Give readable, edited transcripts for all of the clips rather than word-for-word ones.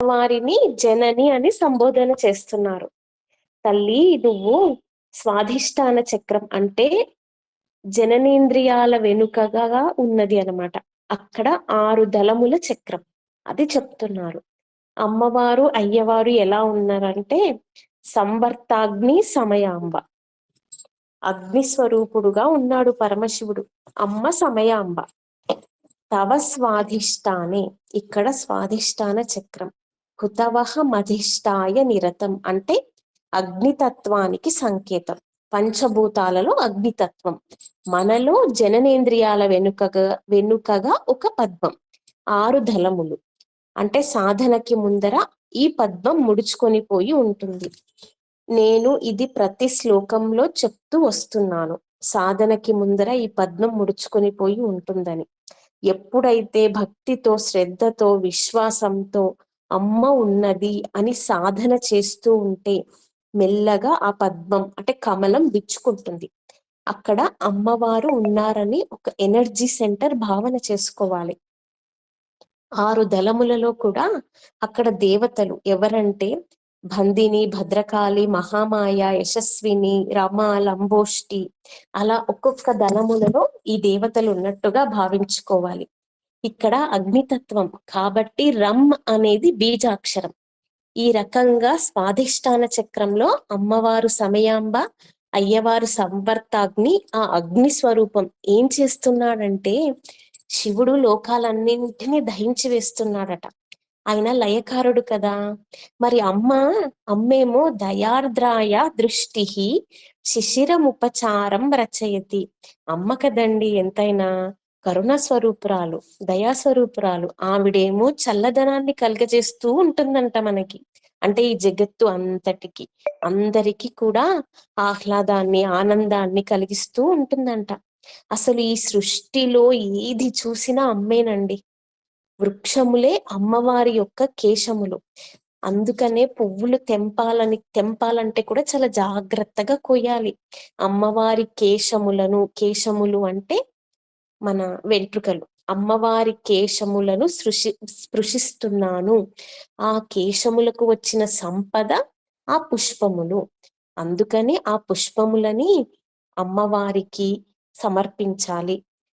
వారిని జనని అని సంబోధన చేస్తున్నారు. తల్లి, నువ్వు స్వాధిష్టాన చక్రం అంటే జననేంద్రియాల వెనుకగా ఉన్నది అన్నమాట. అక్కడ 6 దళముల చక్రం అది చెప్తున్నారు. అమ్మవారు అయ్యవారు ఎలా ఉన్నారంటే సంవర్తాగ్ని సమయాంబ, అగ్నిస్వరూపుడుగా ఉన్నాడు పరమశివుడు. అమ్మ సమయాంబ. తవ స్వాధిష్టానే, ఇక్కడ స్వాధిష్టాన చక్రం. హుతవహ మధిష్టాయ నిరతం అంటే అగ్నితత్వానికి సంకేతం. పంచభూతాలలో అగ్నితత్వం. మనలో జననేంద్రియాల వెనుకగా ఒక పద్మం, 6 దళములు. అంటే సాధనకి ముందర ఈ పద్మం ముడుచుకొని పోయి ఉంటుంది. నేను ఇది ప్రతి శ్లోకంలో చెప్తూ వస్తున్నాను, సాధనకి ముందర ఈ పద్మం ముడుచుకొని పోయి ఉంటుందని. ఎప్పుడైతే భక్తితో, శ్రద్ధతో, విశ్వాసంతో అమ్మ ఉన్నది అని సాధన చేస్తూ ఉంటే మెల్లగా ఆ పద్మం అంటే కమలం విచ్చుకుంటుంది. అక్కడ అమ్మవారు ఉన్నారని ఒక ఎనర్జీ సెంటర్ భావన చేసుకోవాలి. 6 దళములలో కూడా అక్కడ దేవతలు ఎవరంటే బంధిని, భద్రకాళి, మహామాయ, యశస్విని, రమ, లంబోష్టి, అలా ఒక్కొక్క దళములలో ఈ దేవతలు ఉన్నట్టుగా భావించుకోవాలి. ఇక్కడ అగ్నితత్వం కాబట్టి రమ్ అనేది బీజాక్షరం. ఈ రకంగా స్వాధిష్టాన చక్రంలో అమ్మవారు సమయాంబ, అయ్యవారు సంవర్తాగ్ని, ఆ అగ్ని స్వరూపం ఏం చేస్తున్నాడంటే శివుడు లోకాలన్నింటినీ దహించి వేస్తున్నాడట. ఆయన లయకారుడు కదా. మరి అమ్మేమో దయార్ద్రాయ దృష్టి శిశిరముపచారం రచయతి. అమ్మ కదండి ఎంతైనా కరుణ స్వరూపురాలు, దయాస్వరూపురాలు. ఆవిడేమో చల్లదనాన్ని కలగజేస్తూ ఉంటుందంట మనకి. అంటే ఈ జగత్తు అంతటికి, అందరికీ కూడా ఆహ్లాదాన్ని, ఆనందాన్ని కలిగిస్తూ ఉంటుందంట. అసలు ఈ సృష్టిలో ఏది చూసినా అమ్మేనండి. వృక్షములే అమ్మవారి యొక్క కేశములు. అందుకనే పువ్వులు తెంపాలంటే కూడా చాలా జాగ్రత్తగా కొయ్యాలి. అమ్మవారి కేశములు అంటే మన వెంట్రుకలు. అమ్మవారి కేశములను స్పృశిస్తున్నాను. ఆ కేశములకు వచ్చిన సంపద ఆ పుష్పములు. అందుకని ఆ పుష్పములని అమ్మవారికి సమర్పించాలి.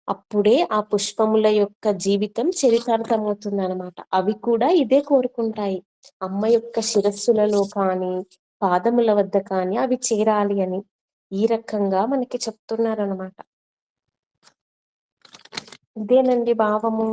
అప్పుడే ఆ పుష్పముల యొక్క జీవితం చరితార్థమవుతుంది అనమాట. అవి కూడా ఇదే కోరుకుంటాయి, అమ్మ యొక్క శిరస్సులలో కానీ పాదముల వద్ద కానీ అవి చేరాలి అని. ఈ రకంగా మనకి చెప్తున్నారనమాట. ఇదేనండి భావము.